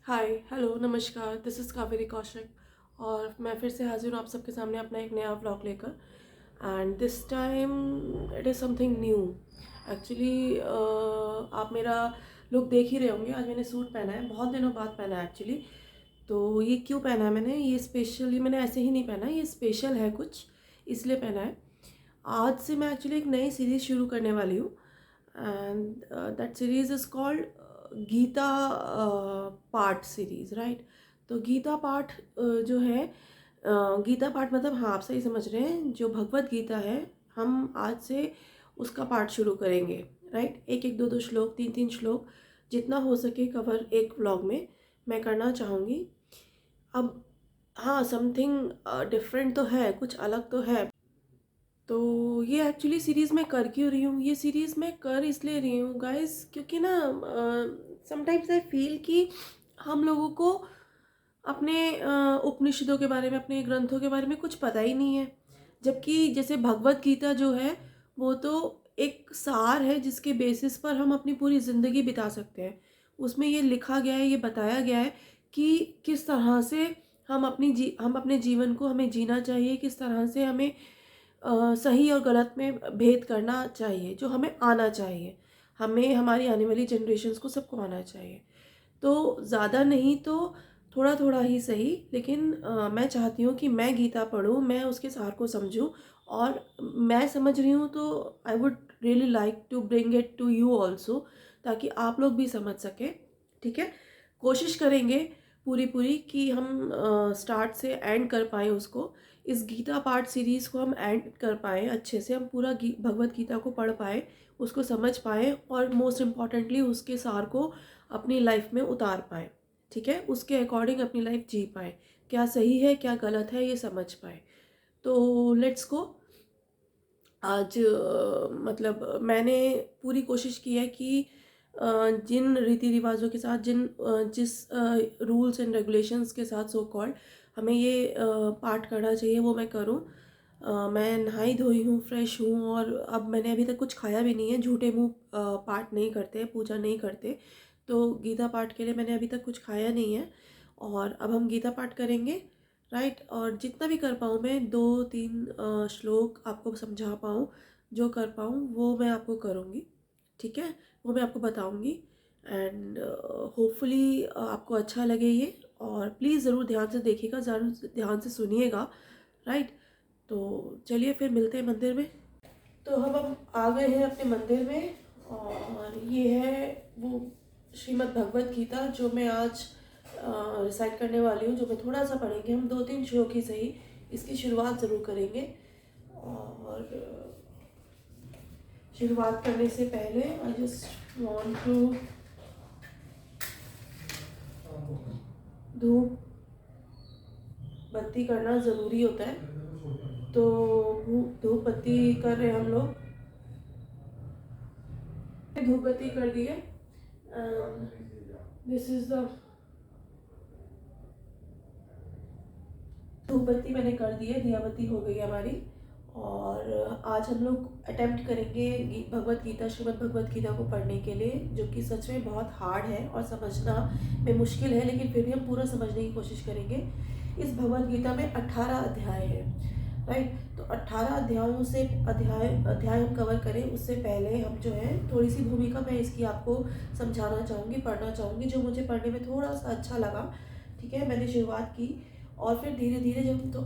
Hi hello नमस्कार, this is Kaveri Kaushik और मैं फिर से हाजिर हूँ आप सबके सामने अपना एक नया व्लॉग लेकर। And this time it is something new. Actually आप मेरा लुक देख ही रहे होंगे। आज मैंने सूट पहना है, बहुत दिनों बाद पहना है एक्चुअली। तो ये क्यों पहना है मैंने, ये स्पेशली मैंने ऐसे ही नहीं पहना, ये स्पेशल है कुछ, इसलिए पहना है। आज से मैं एक्चुअली एक नई सीरीज़ शुरू करने वाली हूँ and that series is called Gita Path series, right. तो गीता पाठ जो है, गीता पाठ मतलब, हाँ आप सही समझ रहे हैं, जो भगवत गीता है हम आज से उसका पाठ शुरू करेंगे, राइट। एक एक दो दो श्लोक, तीन तीन श्लोक, जितना हो सके कवर एक व्लॉग में मैं करना चाहूँगी। अब हाँ, समथिंग डिफरेंट तो है, कुछ अलग तो है। तो ये एक्चुअली सीरीज़ मैं कर क्यों रही हूँ, ये सीरीज़ मैं कर इसलिए रही हूँ गाइस, क्योंकि ना समटाइम्स आई फील कि हम लोगों को अपने उपनिषदों के बारे में, अपने ग्रंथों के बारे में कुछ पता ही नहीं है। जबकि जैसे भगवत गीता जो है वो तो एक सार है जिसके बेसिस पर हम अपनी पूरी ज़िंदगी बिता सकते हैं। उसमें ये लिखा गया है, ये बताया गया है कि किस तरह से हम अपने जीवन को हमें जीना चाहिए, किस तरह से हमें सही और गलत में भेद करना चाहिए, जो हमें आना चाहिए, हमें, हमारी आने वाली जनरेशन्स को, सबको आना चाहिए। तो ज़्यादा नहीं तो थोड़ा थोड़ा ही सही, लेकिन मैं चाहती हूँ कि मैं गीता पढूँ, मैं उसके सार को समझूँ, और मैं समझ रही हूँ तो I would really like to bring it to you also, ताकि आप लोग भी समझ सकें। ठीक है, कोशिश करेंगे पूरी पूरी कि हम स्टार्ट से एंड कर पाएँ उसको, इस गीता पाठ सीरीज़ को हम एंड कर पाएँ अच्छे से, हम पूरा भगवत गीता को पढ़ पाएँ, उसको समझ पाएँ, और मोस्ट इम्पॉर्टेंटली उसके सार को अपनी लाइफ में उतार पाएँ। ठीक है, उसके अकॉर्डिंग अपनी लाइफ जी पाएँ, क्या सही है क्या गलत है ये समझ पाएँ। तो लेट्स गो। आज मतलब मैंने पूरी कोशिश की है कि जिन रीति रिवाजों के साथ, जिस रूल्स एंड रेगुलेशंस के साथ सो कॉल्ड हमें ये पाठ करना चाहिए वो मैं करूं। मैं नहाई धोई हूँ, फ्रेश हूँ, और अब मैंने अभी तक कुछ खाया भी नहीं है। झूठे मुंह पाठ नहीं करते, पूजा नहीं करते, तो गीता पाठ के लिए मैंने अभी तक कुछ खाया नहीं है। और अब हम गीता पाठ करेंगे, राइट। और जितना भी कर पाऊँ मैं, दो तीन श्लोक आपको समझा पाऊँ, जो कर पाऊँ वो मैं आपको करूँगी। ठीक है, वो मैं आपको बताऊँगी। एंड होपफुली आपको अच्छा लगे ये, और प्लीज़ ज़रूर ध्यान से देखिएगा, ज़रूर ध्यान से सुनिएगा, राइट। तो चलिए फिर मिलते हैं मंदिर में। तो हम आ गए हैं अपने मंदिर में, और ये है वो श्रीमद् भगवत गीता जो मैं आज रिसाइट करने वाली हूँ, जो मैं थोड़ा सा पढ़ेंगे, हम दो तीन श्लोक ही सही, इसकी शुरुआत ज़रूर करेंगे। और शुरुआत करने से पहले आई जस्ट वांट टू, धूप बत्ती करना ज़रूरी होता है, तो धूप बत्ती कर रहे हम लोग। धूप बत्ती कर दी है। दिस इज द धूप बत्ती मैंने कर दी है, दिया बत्ती हो गई है हमारी। और आज हम लोग अटेम्प्ट करेंगे भगवत गीता, श्रीमद् भगवत गीता को पढ़ने के लिए, जो कि सच में बहुत हार्ड है और समझना में मुश्किल है, लेकिन फिर भी हम पूरा समझने की कोशिश करेंगे। इस भगवत गीता में 18 अध्याय है, राइट। तो 18 अध्यायों से अध्याय हम कवर करें उससे पहले हम जो है थोड़ी सी भूमिका मैं इसकी आपको समझाना चाहूँगी, पढ़ना चाहूँगी, जो मुझे पढ़ने में थोड़ा सा अच्छा लगा। ठीक है, मैंने शुरुआत की, और फिर धीरे धीरे जब तो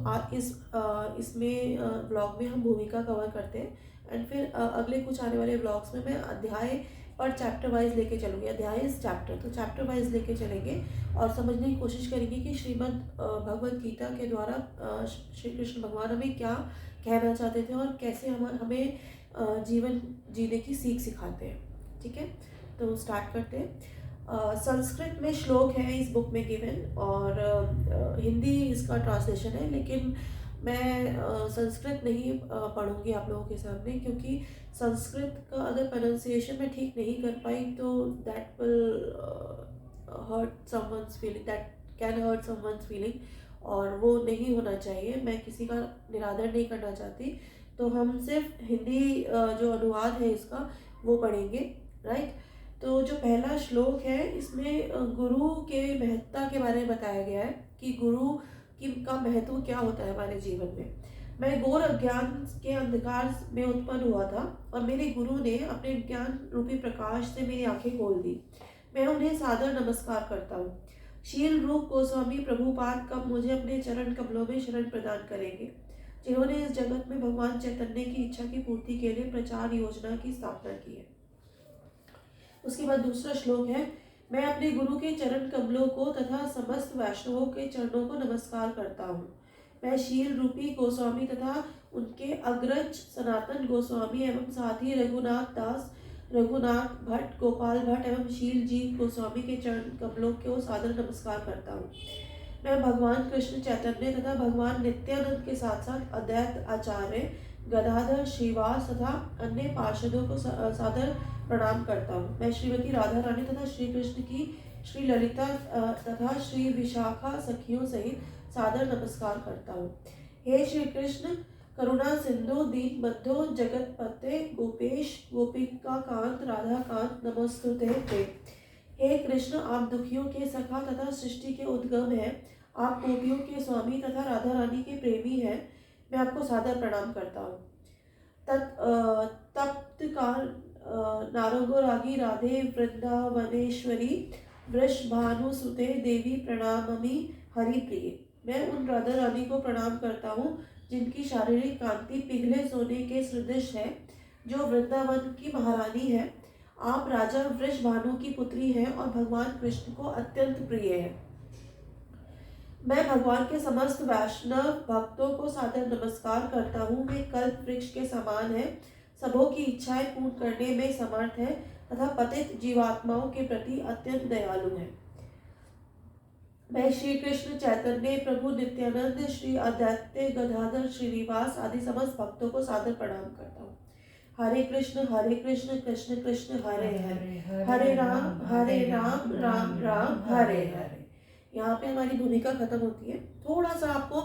इसमें ब्लॉग में हम भूमिका कवर करते हैं, एंड फिर अगले कुछ आने वाले ब्लॉग्स में मैं अध्याय और चैप्टर वाइज लेके चलूँगी। अध्याय इस चैप्टर, तो चैप्टर वाइज लेके चलेंगे और समझने की कोशिश करेंगे कि श्रीमद् भगवत गीता के द्वारा श्री कृष्ण भगवान हमें क्या कहना चाहते थे, और कैसे हमें जीवन जीने की सीख सिखाते हैं। ठीक है, तो स्टार्ट करते हैं। संस्कृत में श्लोक है इस बुक में गिवन, और हिंदी इसका ट्रांसलेशन है, लेकिन मैं संस्कृत नहीं पढ़ूंगी आप लोगों के सामने, क्योंकि संस्कृत का अगर प्रोनाउंसिएशन मैं ठीक नहीं कर पाई तो that will hurt someone's feeling, that can hurt someone's feeling, और वो नहीं होना चाहिए। मैं किसी का निरादर नहीं करना चाहती। तो हम सिर्फ हिंदी जो अनुवाद है इसका वो पढ़ेंगे, राइट। तो जो पहला श्लोक है इसमें गुरु के महत्ता के बारे में बताया गया है कि गुरु की का महत्व क्या होता है हमारे जीवन में। मैं घोर अज्ञान के अंधकार में उत्पन्न हुआ था और मेरे गुरु ने अपने ज्ञान रूपी प्रकाश से मेरी आंखें खोल दी। मैं उन्हें सादर नमस्कार करता हूँ। शील रूप गोस्वामी प्रभुपाद कब मुझे अपने चरण कमलों में शरण प्रदान करेंगे, जिन्होंने इस जगत में भगवान चैतन्य की इच्छा की पूर्ति के लिए प्रचार योजना की स्थापना की है। उसके बाद दूसरा श्लोक है, मैं अपने गुरु के चरण कमलों को तथा समस्त वैष्णवों के चरणों को नमस्कार करता हूँ। मैं शील रूपी गोस्वामी तथा उनके अग्रज सनातन गोस्वामी एवं साथी रघुनाथ दास, रघुनाथ भट्ट, गोपाल भट्ट एवं शीलजीत गोस्वामी के चरण कमलों को सादर नमस्कार करता हूँ। मैं भगवान कृष्ण चैतन्य तथा भगवान नित्यानंद के साथ साथ अद्वैत आचार्य गदाधर श्रीवास तथा अन्य पार्षदों को सादर प्रणाम करता हूँ। मैं श्रीमती राधा रानी तथा श्री कृष्ण की श्री ललिता तथा श्री विशाखा सखियों सहित सादर नमस्कार करता हूँ। हे श्री कृष्ण करुणा सिंधु दीन बंधो जगतपते गोपेश गोपिका कांत राधा कांत नमस्तुते ते। हे कृष्ण आप दुखियों के सखा तथा सृष्टि के उद्गम हैं। आप गोपियों के स्वामी तथा राधा रानी के प्रेमी हैं। मैं आपको सादर प्रणाम करता हूँ। तप्त काल नारंगो रागी राधे वृंदावनेश्वरी वृषभानुसुते देवी प्रणाममि हरि प्रिय। मैं उन राधा रानी को प्रणाम करता हूँ जिनकी शारीरिक कांति पिघले सोने के सदृश है, जो वृंदावन की महारानी है। आप राजा वृषभानु की पुत्री हैं और भगवान कृष्ण को अत्यंत प्रिय है। मैं भगवान के समस्त वैष्णव भक्तों को सादर नमस्कार करता हूँ। वे कल्प वृक्ष के समान है, सबों की इच्छाएं पूर्ण करने में समर्थ है तथा पतित जीवात्माओं के प्रति अत्यंत दयालु है। मैं श्री कृष्ण चैतन्य प्रभु नित्यानंद श्री अद्वैत गदाधर श्रीनिवास आदि समस्त भक्तों को सादर प्रणाम करता हूँ। हरे कृष्ण कृष्ण कृष्ण हरे हरे, हरे राम राम राम हरे हरे। यहाँ पे हमारी भूमिका खत्म होती है। थोड़ा सा आपको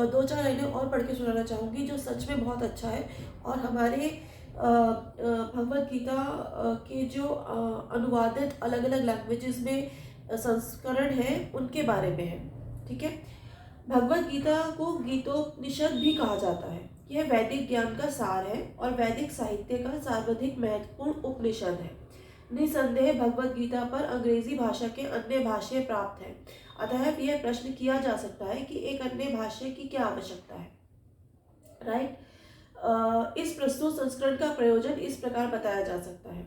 दो चार लाइनें और पढ़ के सुनाना चाहूँगी जो सच में बहुत अच्छा है और हमारे भगवद गीता के जो अनुवादित अलग अलग लैंग्वेजेस में संस्करण है उनके बारे में है। ठीक है, भगवद गीता को गीतोपनिषद भी कहा जाता है। यह वैदिक ज्ञान का सार है और वैदिक साहित्य का सर्वाधिक महत्वपूर्ण उपनिषद है। निसंदेह भगवद गीता पर अंग्रेजी भाषा के अन्य भाष्य प्राप्त हैं। अतः यह प्रश्न किया जा सकता है कि एक अन्य भाष्य की क्या आवश्यकता है। राइट। इस प्रस्तुत संस्करण का प्रयोजन इस प्रकार बताया जा सकता है।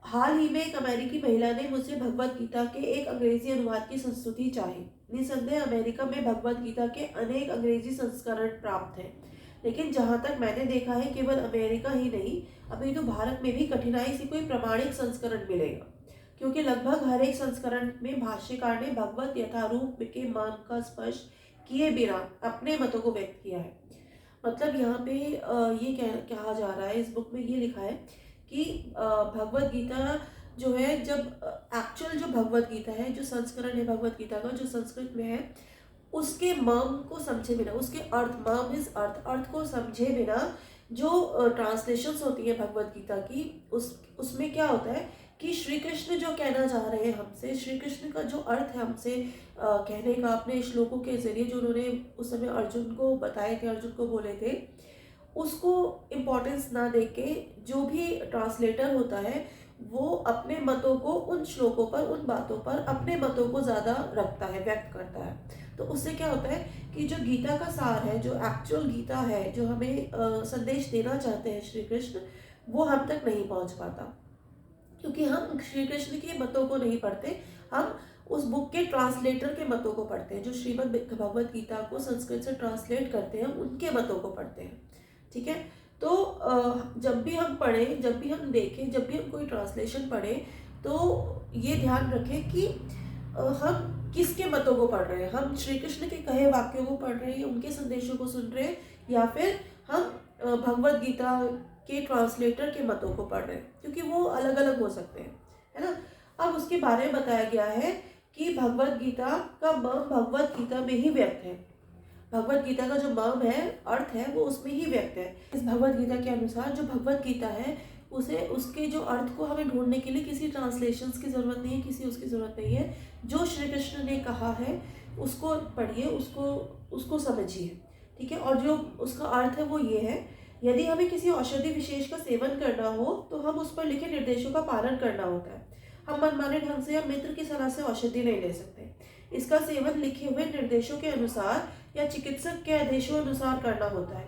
हाल ही में एक अमेरिकी महिला ने मुझसे भगवद गीता के एक अंग्रेजी अनुवाद की संस्तुति चाही। निसंदेह अमेरिका में भगवद गीता के अनेक अंग्रेजी संस्करण प्राप्त हैं, लेकिन जहाँ तक मैंने देखा है केवल अमेरिका ही नहीं अभी तो भारत में भी कठिनाई से कोई प्रमाणिक संस्करण मिलेगा, क्योंकि लगभग हर एक संस्करण में भाष्यकार ने भगवत यथारूप के मान का स्पर्श किए बिना अपने मतों को व्यक्त किया है। मतलब यहाँ पे ये कहा जा रहा है, इस बुक में ये लिखा है कि भगवद गीता जो है, जब एक्चुअल जो भगवद गीता है, जो संस्करण है भगवद गीता का जो संस्कृत में है, उसके मर्म को समझे बिना, उसके अर्थ, मर्म इज अर्थ को समझे बिना जो ट्रांसलेशंस होती है भगवद गीता की, उसमें क्या होता है कि श्री कृष्ण जो कहना चाह रहे हैं हमसे, श्री कृष्ण का जो अर्थ है हमसे कहने का अपने श्लोकों के जरिए जो उन्होंने उस समय अर्जुन को बताए थे, अर्जुन को बोले थे, उसको इम्पोर्टेंस ना देके जो भी ट्रांसलेटर होता है वो अपने मतों को उन श्लोकों पर, उन बातों पर अपने मतों को ज़्यादा रखता है, व्यक्त करता है। तो उससे क्या होता है कि जो गीता का सार है, जो एक्चुअल गीता है, जो हमें संदेश देना चाहते हैं श्री कृष्ण, वो हम तक नहीं पहुंच पाता, क्योंकि हम श्री कृष्ण के मतों को नहीं पढ़ते, हम उस बुक के ट्रांसलेटर के मतों को पढ़ते हैं, जो श्रीमद् भगवद गीता को संस्कृत से ट्रांसलेट करते हैं, उनके मतों को पढ़ते हैं। ठीक है, तो जब भी हम पढ़ें, जब भी हम देखें, जब भी हम कोई ट्रांसलेशन पढ़ें, तो ये ध्यान रखें कि हम किसके मतों को पढ़ रहे हैं। हम श्री कृष्ण के कहे वाक्यों को पढ़ रहे हैं, उनके संदेशों को सुन रहे हैं, या फिर हम भगवद गीता के ट्रांसलेटर के मतों को पढ़ रहे हैं, क्योंकि वो अलग अलग हो सकते हैं, है ना। अब उसके बारे में बताया गया है कि भगवद गीता का मर्म भगवद गीता में ही व्यक्त है। भगवद गीता का जो मर्म है, अर्थ है, वो उसमें ही व्यक्त है। इस भगवद गीता के अनुसार जो भगवद गीता है उसे उसके जो अर्थ को हमें ढूंढने के लिए किसी ट्रांसलेशंस की ज़रूरत नहीं है, किसी उसकी ज़रूरत नहीं है। जो श्री कृष्ण ने कहा है उसको पढ़िए, उसको समझिए, ठीक है। और जो उसका अर्थ है वो ये है, यदि हमें किसी औषधि विशेष का सेवन करना हो तो हम उस पर लिखे निर्देशों का पालन करना होता है। हम मनमाने ढंग से या मित्र की सलाह से औषधि नहीं ले सकते। इसका सेवन लिखे हुए निर्देशों के अनुसार या चिकित्सक के आदेशों अनुसार करना होता है,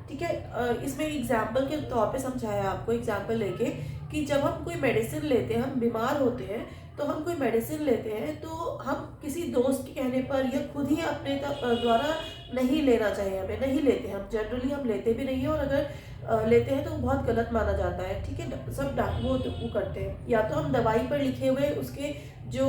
ठीक है। इसमें एग्जाम्पल के तौर पे समझाया आपको, एग्जाम्पल लेके, कि जब हम कोई मेडिसिन लेते हैं, हम बीमार होते हैं तो हम कोई मेडिसिन लेते हैं तो हम किसी दोस्त के कहने पर या खुद ही अपने द्वारा नहीं लेना चाहिए, हमें नहीं लेते हम, जनरली हम लेते भी नहीं है, और अगर लेते हैं तो बहुत गलत माना जाता है, ठीक है। सब वो करते हैं, या तो हम दवाई पर लिखे हुए उसके जो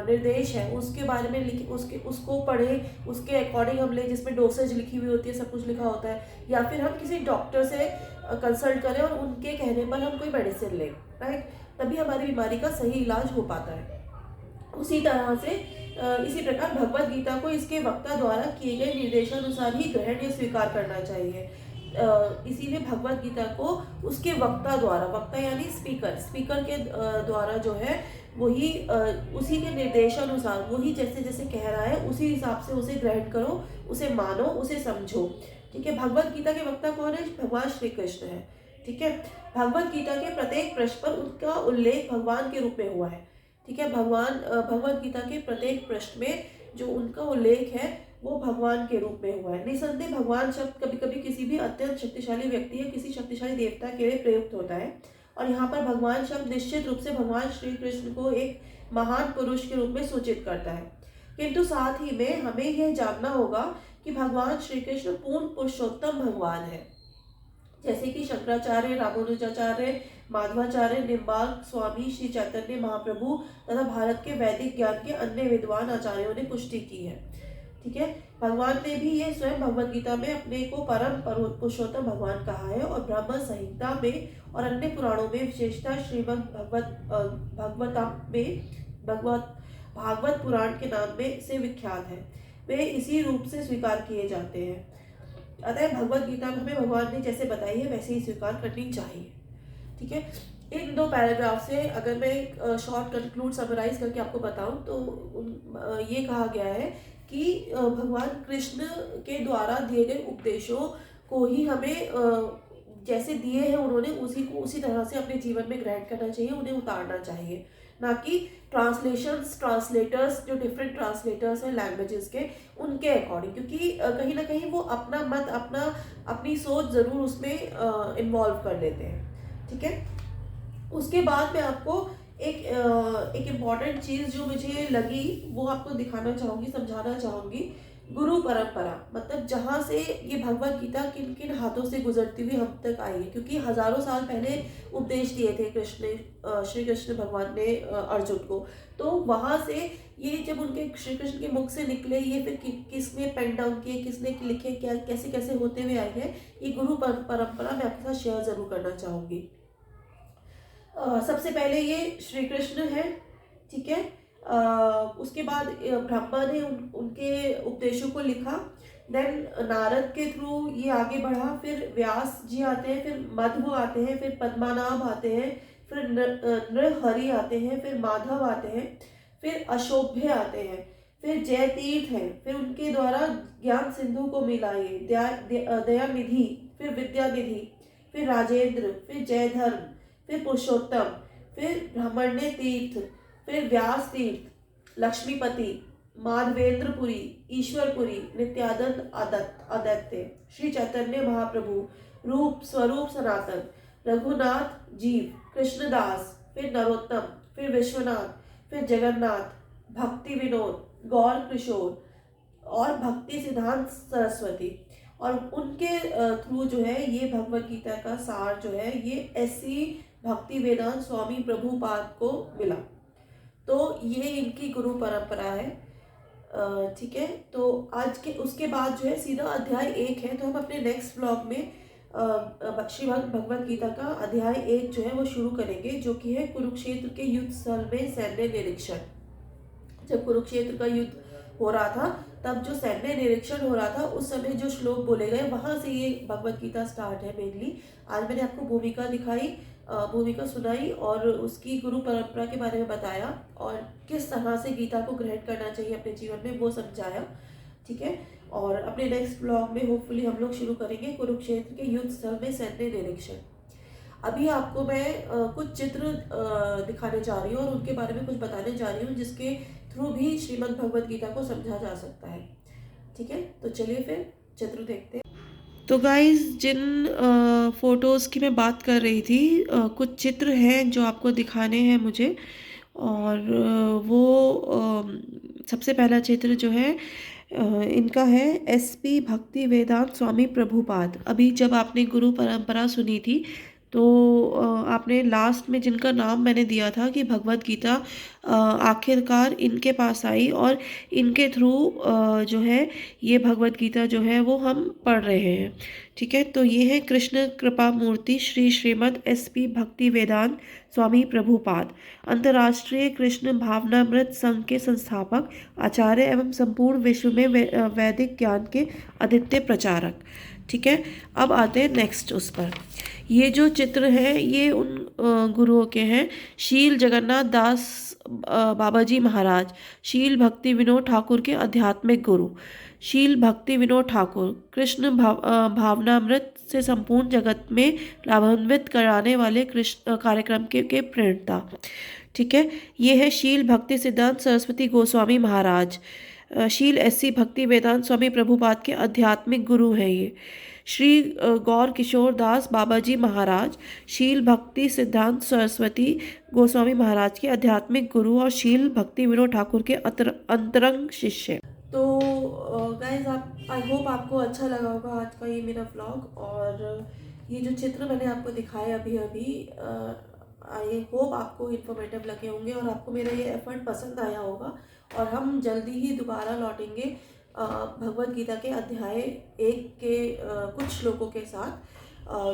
निर्देश है उसके बारे में लिखे, उसको पढ़ें, उसके अकॉर्डिंग हम लें, जिसमें डोसेज लिखी हुई होती है, सब कुछ लिखा होता है, या फिर हम किसी डॉक्टर से कंसल्ट करें और उनके कहने पर हम कोई मेडिसिन लें, राइट। तभी हमारी बीमारी का सही इलाज हो पाता है। उसी तरह से इसी प्रकार भगवत गीता को इसके वक्ता द्वारा किए गए निर्देशानुसार ही ग्रहण या स्वीकार करना चाहिए। इसीलिए भगवत गीता को उसके वक्ता द्वारा, वक्ता यानी स्पीकर के द्वारा जो है वही उसी के निर्देशानुसार, वही जैसे जैसे कह रहा है उसी हिसाब से उसे ग्रहण करो, उसे मानो, उसे समझो, ठीक है। भगवत गीता के वक्ता कौन है? भगवान श्री कृष्ण है, ठीक है। भगवत गीता के प्रत्येक पृष्ठ पर उनका उल्लेख भगवान के रूप में हुआ है, ठीक है। भगवत गीता के प्रत्येक पृष्ठ में जो उनका उल्लेख है वो भगवान के रूप में हुआ है। निसंदेह भगवान शब्द कभी कभी किसी भी अत्यंत शक्तिशाली व्यक्ति या किसी शक्तिशाली देवता के लिए प्रयुक्त होता है, और यहाँ पर भगवान शब्द निश्चित रूप से भगवान श्री कृष्ण को एक महान पुरुष के रूप में सूचित करता है। किंतु साथ ही में हमें यह जानना होगा कि भगवान श्री कृष्ण पूर्ण पुरुषोत्तम भगवान है, जैसे कि शंकराचार्य, रामानुजाचार्य, माधवाचार्य, निम्बार्क स्वामी, श्री चैतन्य महाप्रभु तथा भारत के वैदिक ज्ञान के अन्य विद्वान आचार्यों ने पुष्टि की है, ठीक है। भगवान ने भी ये स्वयं भगवत गीता में अपने को परम पुरुषोत्तम भगवान कहा है, और ब्रह्म संहिता में और अन्य पुराणों में, विशेषतः श्रीमद् भागवत पुराण के नाम में से विख्यात है। वे इसी रूप से स्वीकार किए जाते हैं। अतः भगवत गीता में हमें भगवान ने जैसे बताई है वैसे ही स्वीकार करनी चाहिए, ठीक है। इन 2 पैराग्राफ से अगर मैं एक शॉर्ट कंक्लूड समराइज करके आपको बताऊं तो ये कहा गया है कि भगवान कृष्ण के द्वारा दिए गए उपदेशों को ही हमें जैसे दिए हैं उन्होंने उसी तरह से अपने जीवन में ग्रहण करना चाहिए, उन्हें उतारना चाहिए, ना कि ट्रांसलेटर्स जो डिफरेंट ट्रांसलेटर्स हैं लैंग्वेजेस के, उनके अकॉर्डिंग, क्योंकि कहीं ना कहीं वो अपना मत, अपनी सोच ज़रूर उसमें इन्वॉल्व कर लेते हैं, ठीक है। उसके बाद मैं आपको एक इम्पॉर्टेंट चीज़ जो मुझे लगी वो आपको दिखाना चाहूँगी, समझाना चाहूँगी। गुरु परंपरा, मतलब जहाँ से ये भगवत गीता किन किन हाथों से गुजरती हुई हम तक आई है, क्योंकि हजारों साल पहले उपदेश दिए थे श्री कृष्ण भगवान ने अर्जुन को, तो वहाँ से ये जब उनके श्री कृष्ण के मुख से निकले, ये फिर किसने पेन डाउन किए, किसने लिखे, क्या कैसे कैसे होते हुए आए हैं, ये गुरु परंपरा मैं आपके साथ शेयर जरूर करना चाहूँगी। सबसे पहले ये श्री कृष्ण है, ठीक है। उसके बाद ब्रह्मा ने उनके उपदेशों को लिखा, देन नारद के थ्रू ये आगे बढ़ा, फिर व्यास जी आते हैं, फिर मध्व आते हैं, फिर पद्मनाभ आते हैं, फिर नृहरि आते हैं, फिर माधव आते हैं, फिर अशोभ्य आते हैं, फिर जयतीर्थ हैं, फिर उनके द्वारा ज्ञान सिंधु को मिला ये दयानिधि, फिर विद्यानिधि, फिर राजेंद्र, फिर जयधर्म, फिर पुरुषोत्तम, फिर ब्राह्मण्य तीर्थ, फिर व्यास तीर्थ, लक्ष्मीपति, माधवेंद्रपुरी, ईश्वरपुरी, नित्यानंद आदित्य, श्री चैतन्य महाप्रभु, रूप स्वरूप सनातन, रघुनाथ जीव, कृष्णदास, फिर नरोत्तम, फिर विश्वनाथ, फिर जगन्नाथ, भक्ति विनोद, गौर किशोर और भक्ति सिद्धांत सरस्वती। और उनके थ्रू जो है ये भगवत गीता का सार जो है ये ऐसी भक्ति वेदांत स्वामी प्रभुपाद को मिला। तो ये इनकी गुरु परंपरा है, ठीक है। तो आज के उसके बाद जो है सीधा अध्याय 1 है, तो हम अपने नेक्स्ट ब्लॉग में श्रीमद् भगवत गीता का अध्याय 1 जो है वो शुरू करेंगे, जो कि है कुरुक्षेत्र के युद्ध स्थल में सैन्य निरीक्षण। जब कुरुक्षेत्र का युद्ध हो रहा था, तब जो सैन्य निरीक्षण हो रहा था उस समय जो श्लोक बोले गए वहाँ से ये भगवत गीता स्टार्ट है मेनली। आज मैंने आपको भूमिका दिखाई, भूमिका सुनाई और उसकी गुरु परंपरा के बारे में बताया और किस तरह से गीता को ग्रहण करना चाहिए अपने जीवन में वो समझाया। ठीक है, और अपने नेक्स्ट ब्लॉग में होपफुली हम लोग शुरू करेंगे कुरुक्षेत्र के युद्ध स्थल में सैन्य निरीक्षण। अभी आपको मैं कुछ चित्र दिखाने जा रही हूँ और उनके बारे में कुछ बताने जा रही हूँ जिसके थ्रू भी श्रीमद् भगवत गीता को समझा जा सकता है। ठीक है, तो चलिए फिर चित्र देखते हैं। तो गाइस, जिन फोटोज़ की मैं बात कर रही थी, कुछ चित्र हैं जो आपको दिखाने हैं मुझे। और सबसे पहला चित्र जो है इनका है SP भक्ति वेदांत स्वामी प्रभुपाद। अभी जब आपने गुरु परंपरा सुनी थी तो आपने लास्ट में जिनका नाम मैंने दिया था कि भगवत गीता आखिरकार इनके पास आई और इनके थ्रू जो है ये भगवत गीता जो है वो हम पढ़ रहे हैं। ठीक है, तो ये है कृष्ण कृपा मूर्ति श्री श्रीमद् SP भक्ति वेदांत स्वामी प्रभुपाद, अंतर्राष्ट्रीय कृष्ण भावनामृत संघ के संस्थापक, आचार्य एवं संपूर्ण विश्व में वैदिक ज्ञान के अद्वितीय प्रचारक। ठीक है, अब आते हैं नेक्स्ट उस पर। ये जो चित्र है ये उन गुरुओं के हैं, शील जगन्नाथ दास बाबा जी महाराज, शील भक्ति विनोद ठाकुर के आध्यात्मिक गुरु, शील भक्ति विनोद ठाकुर कृष्ण भावनामृत से संपूर्ण जगत में लाभान्वित कराने वाले कृष्ण कार्यक्रम के प्रेरणा। ठीक है, ये है शील भक्ति सिद्धांत सरस्वती गोस्वामी महाराज, शील SC भक्ति वेदांत स्वामी प्रभुपाद के आध्यात्मिक गुरु हैं ये। श्री गौर किशोर दास बाबा जी महाराज, शील भक्ति सिद्धांत सरस्वती गोस्वामी महाराज के आध्यात्मिक गुरु और शील भक्ति विनोद ठाकुर के अंतरंग शिष्य। तो गाइज, आप आई होप आपको अच्छा लगा होगा आज का ये मेरा व्लॉग। और ये जो चित्र मैंने आपको दिखाए अभी अभी, आई होप आपको इन्फॉर्मेटिव लगे होंगे और आपको मेरा ये एफर्ट पसंद आया होगा। और हम जल्दी ही दोबारा लौटेंगे भगवत गीता के अध्याय 1 के कुछ श्लोकों के साथ।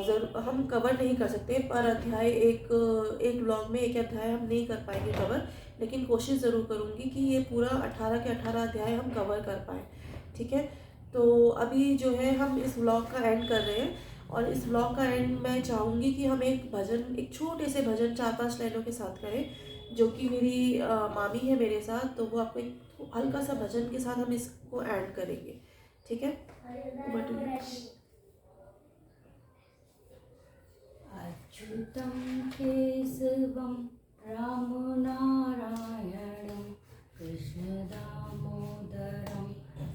जरूर हम कवर नहीं कर सकते पर अध्याय एक ब्लॉग में एक अध्याय हम नहीं कर पाएंगे कवर, लेकिन कोशिश ज़रूर करूँगी कि ये पूरा 18 के 18 अध्याय हम कवर कर पाएँ। ठीक है, तो अभी जो है हम इस व्लॉग का एंड कर रहे हैं और इस व्लॉग का एंड मैं चाहूँगी कि हम एक भजन, एक छोटे से भजन 4-5 लाइनों के साथ करें, जो कि मेरी मामी है मेरे साथ, तो वो आपको एक हल्का सा भजन के साथ हम इसको ऐड करेंगे। ठीक है, अच्युतं केशवं राम नारायणं कृष्ण दामोदरं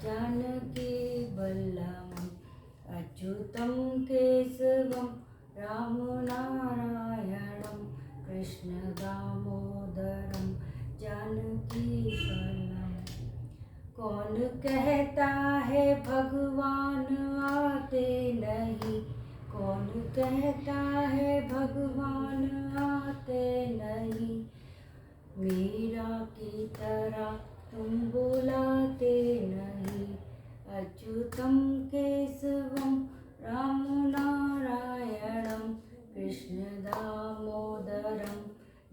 जानकी वल्लभम्। अच्युतं केशवं राम नारायणं कृष्ण दामोदरं जानकी वल्लभम्। कौन कहता है भगवान आते नहीं, कौन कहता है भगवान आते नहीं, मीरा की तरह तुम बुलाते नहीं। अच्युतं केशवं राम नारायणं कृष्ण दामोदरं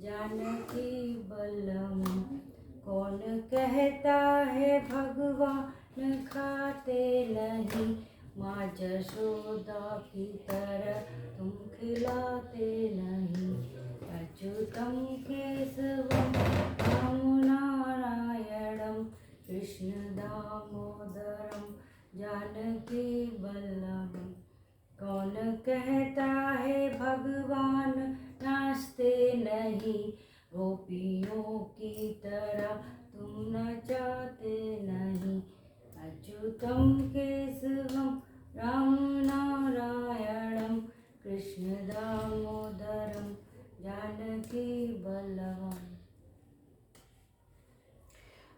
जानकी वल्लभम्। कौन कहता है भगवान खाते नहीं, माँ जशोदा की तरह तुम खिलाते नहीं। अच्युतं केशवं राम नारायणं कृष्ण दामोदरं जानकी वल्लभम्। कौन कहता है भगवान नाचते नहीं, गोपियों की तरह तुम नचाते नहीं। अच्युतं केशवं राम नारायणं कृष्ण दामोदरं जानकी वल्लभम्।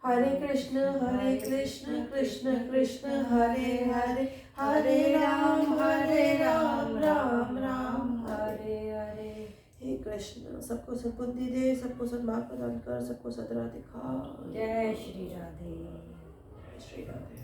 हरे कृष्ण कृष्ण कृष्ण हरे हरे, हरे राम राम राम हरे हरे। हे कृष्ण, सबको सद्बुद्धि दे, सबको सद्मार्ग प्रदान कर, सबको सदरा दिखा। जय श्री राधे। श्री राधे।